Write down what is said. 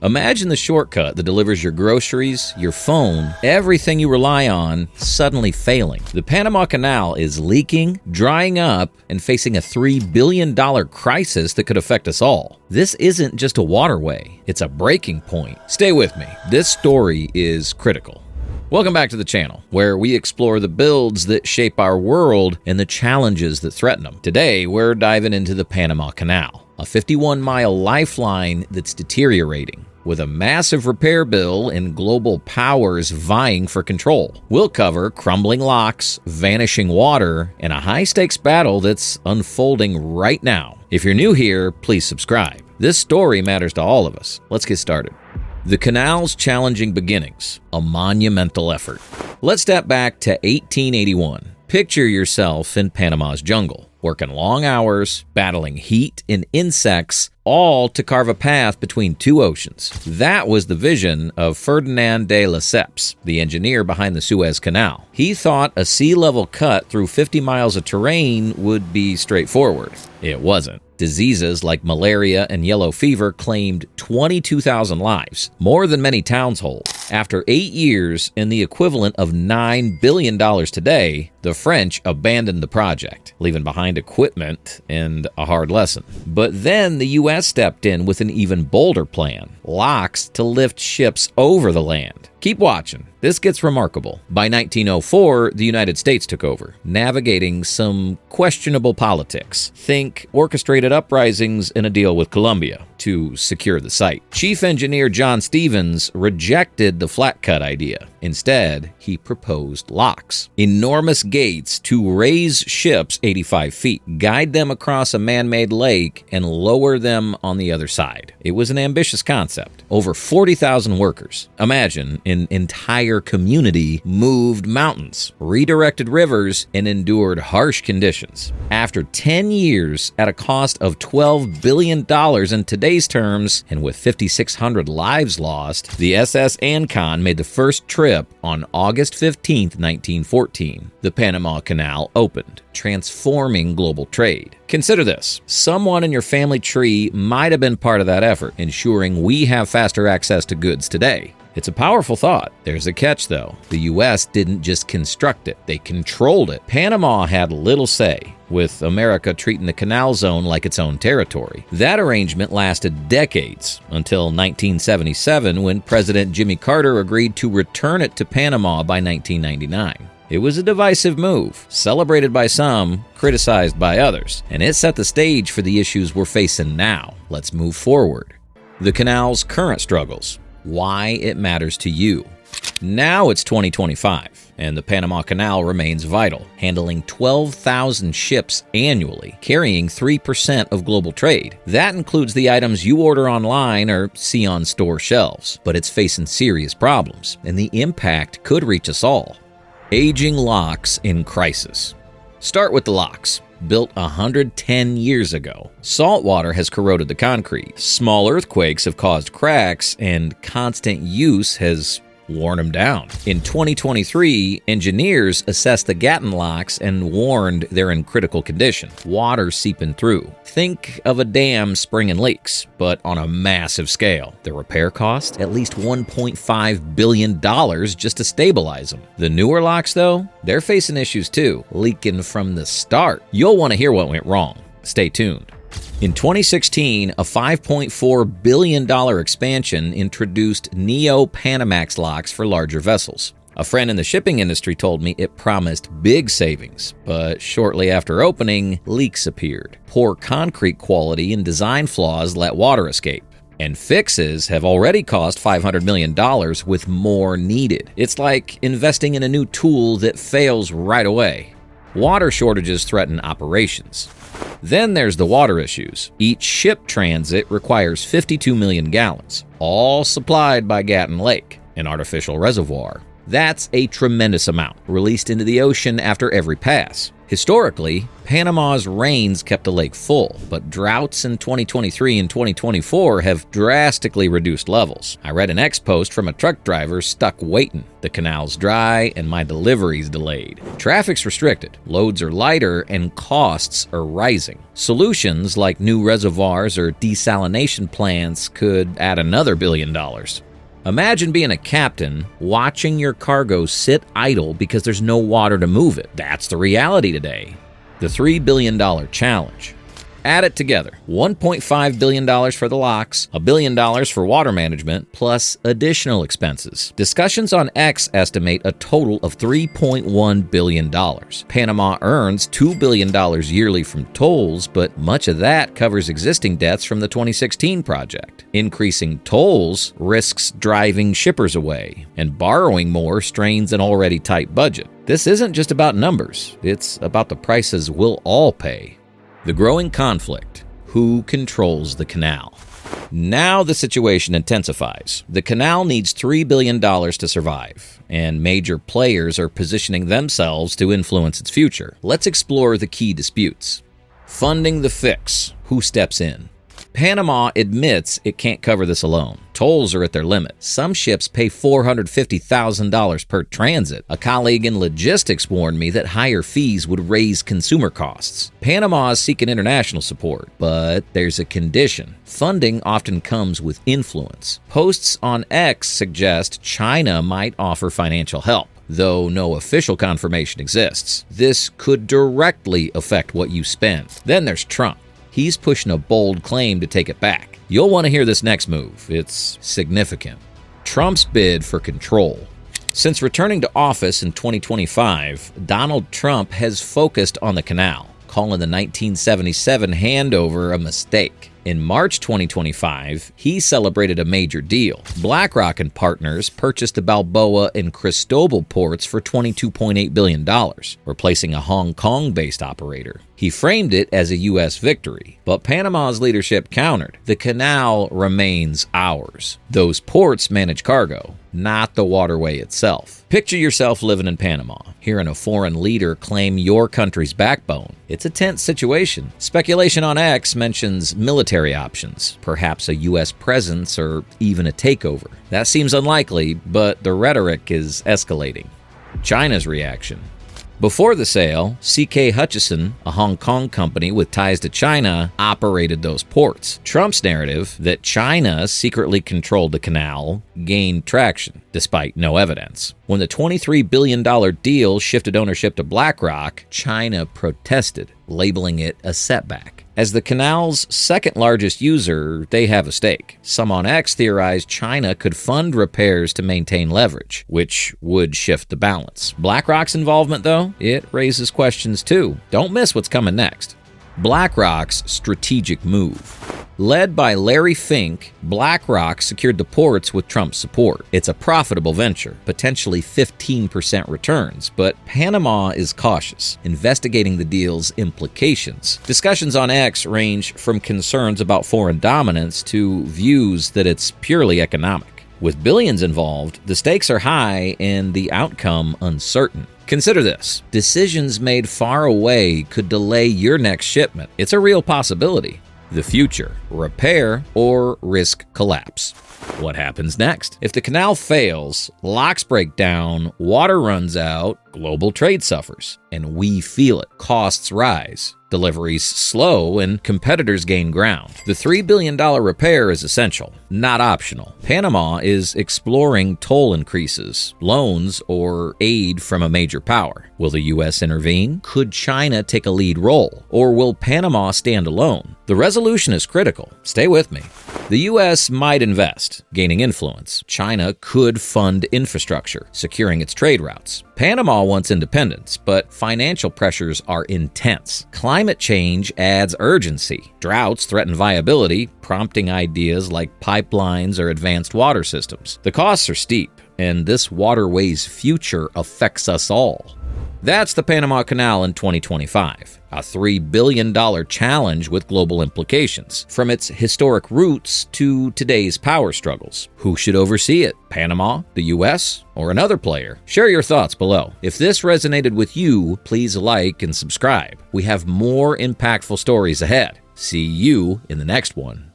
Imagine the shortcut that delivers your groceries, your phone, everything you rely on, suddenly failing. The Panama Canal is leaking, drying up, and facing a $3 billion crisis that could affect us all. This isn't just a waterway, it's a breaking point. Stay with me. This story is critical. Welcome back to the channel, where we explore the builds that shape our world and the challenges that threaten them. Today, we're diving into the Panama Canal, a 51-mile lifeline that's deteriorating, with a massive repair bill and global powers vying for control. We'll cover crumbling locks, vanishing water, and a high-stakes battle that's unfolding right now. If you're new here, please subscribe. This story matters to all of us. Let's get started. The canal's challenging beginnings, a monumental effort. Let's step back to 1881. Picture yourself in Panama's jungle, working long hours, battling heat and insects, all to carve a path between two oceans. That was the vision of Ferdinand de Lesseps, the engineer behind the Suez Canal. He thought a sea level cut through 50 miles of terrain would be straightforward. It wasn't. Diseases like malaria and yellow fever claimed 22,000 lives, more than many towns hold. After 8 years and the equivalent of $9 billion today, the French abandoned the project, leaving behind equipment and a hard lesson. But then the U.S. stepped in with an even bolder plan: locks to lift ships over the land. Keep watching. This gets remarkable. By 1904, the United States took over, navigating some questionable politics. Think orchestrated uprisings and a deal with Colombia to secure the site. Chief Engineer John Stevens rejected the flat cut idea. Instead, he proposed locks. Enormous gates to raise ships 85 feet, guide them across a man-made lake, and lower them on the other side. It was an ambitious concept. Over 40,000 workers. Imagine an entire community moved mountains, redirected rivers, and endured harsh conditions. After 10 years, at a cost of $12 billion in today's terms, and with 5,600 lives lost, the SS Ancon made the first trip on August 15, 1914. The Panama Canal opened, transforming global trade. Consider this. Someone in your family tree might have been part of that effort, ensuring we have faster access to goods today. It's a powerful thought. There's a catch, though. The U.S. didn't just construct it, they controlled it. Panama had little say, with America treating the canal zone like its own territory. That arrangement lasted decades, until 1977, when President Jimmy Carter agreed to return it to Panama by 1999. It was a divisive move, celebrated by some, criticized by others, and it set the stage for the issues we're facing now. Let's move forward. The canal's current struggles. Why it matters to you. Now it's 2025, and the Panama Canal remains vital, handling 12,000 ships annually, carrying 3% of global trade. That includes the items you order online or see on store shelves, but it's facing serious problems, and the impact could reach us all. Aging locks in crisis. Start with the locks. Built 110 years ago. Salt water has corroded the concrete. Small earthquakes have caused cracks, and constant use has worn them down. In 2023, engineers assessed the Gatton locks and warned they're in critical condition. Water seeping through. Think of a dam springing leaks, but on a massive scale. The repair cost? At least $1.5 billion just to stabilize them. The newer locks, though, they're facing issues too, leaking from the start. You'll want to hear what went wrong. Stay tuned. In 2016, a $5.4 billion expansion introduced neo-panamax locks for larger vessels. A friend in the shipping industry told me it promised big savings, but shortly after opening, leaks appeared. Poor concrete quality and design flaws let water escape. And fixes have already cost $500 million, with more needed. It's like investing in a new tool that fails right away. Water shortages threaten operations. Then there's the water issues. Each ship transit requires 52 million gallons, all supplied by Gatton Lake, an artificial reservoir. That's a tremendous amount, released into the ocean after every pass. Historically, Panama's rains kept the lake full, but droughts in 2023 and 2024 have drastically reduced levels. I read an X post from a truck driver stuck waiting. The canal's dry and my delivery's delayed. Traffic's restricted, loads are lighter, and costs are rising. Solutions like new reservoirs or desalination plants could add another $1 billion. Imagine being a captain watching your cargo sit idle because there's no water to move it. That's the reality today. The $3 billion challenge. Add it together. $1.5 billion for the locks, $1 billion for water management, plus additional expenses. Discussions on X estimate a total of $3.1 billion. Panama earns $2 billion yearly from tolls, but much of that covers existing debts from the 2016 project. Increasing tolls risks driving shippers away, and borrowing more strains an already tight budget. This isn't just about numbers, it's about the prices we'll all pay. The growing conflict. Who controls the canal? Now the situation intensifies. The canal needs $3 billion to survive, and major players are positioning themselves to influence its future. Let's explore the key disputes. Funding the fix. Who steps in? Panama admits it can't cover this alone. Tolls are at their limit. Some ships pay $450,000 per transit. A colleague in logistics warned me that higher fees would raise consumer costs. Panama is seeking international support, but there's a condition. Funding often comes with influence. Posts on X suggest China might offer financial help, though no official confirmation exists. This could directly affect what you spend. Then there's Trump. He's pushing a bold claim to take it back. You'll want to hear this next move. It's significant. Trump's bid for control. Since returning to office in 2025, Donald Trump has focused on the canal, calling the 1977 handover a mistake. In March 2025, he celebrated a major deal. BlackRock and partners purchased the Balboa and Cristobal ports for $22.8 billion, replacing a Hong Kong-based operator. He framed it as a U.S. victory, but Panama's leadership countered. The canal remains ours. Those ports manage cargo, not the waterway itself. Picture yourself living in Panama, hearing a foreign leader claim your country's backbone. It's a tense situation. Speculation on X mentions military options, perhaps a U.S. presence or even a takeover. That seems unlikely, but the rhetoric is escalating. China's reaction. Before the sale, C.K. Hutchison, a Hong Kong company with ties to China, operated those ports. Trump's narrative that China secretly controlled the canal gained traction, despite no evidence. When the $23 billion deal shifted ownership to BlackRock, China protested, labeling it a setback. As the canal's second largest user, they have a stake. Some on X theorized China could fund repairs to maintain leverage, which would shift the balance. BlackRock's involvement, though, it raises questions too. Don't miss what's coming next. BlackRock's strategic move. Led by Larry Fink, BlackRock secured the ports with Trump's support. It's a profitable venture, potentially 15% returns, but Panama is cautious, investigating the deal's implications. Discussions on X range from concerns about foreign dominance to views that it's purely economic. With billions involved, the stakes are high and the outcome uncertain. Consider this. Decisions made far away could delay your next shipment. It's a real possibility. The future, repair or risk collapse. What happens next? If the canal fails, locks break down, water runs out, global trade suffers, and we feel it. Costs rise, deliveries slow, and competitors gain ground. The $3 billion repair is essential, not optional. Panama is exploring toll increases, loans, or aid from a major power. Will the U.S. intervene? Could China take a lead role? Or will Panama stand alone? The resolution is critical. Stay with me. The U.S. might invest, gaining influence. China could fund infrastructure, securing its trade routes. Panama wants independence, but financial pressures are intense. Climate change adds urgency. Droughts threaten viability, prompting ideas like pipelines or advanced water systems. The costs are steep, and this waterway's future affects us all. That's the Panama Canal in 2025, a $3 billion challenge with global implications, from its historic roots to today's power struggles. Who should oversee it? Panama, the US, or another player? Share your thoughts below. If this resonated with you, please like and subscribe. We have more impactful stories ahead. See you in the next one.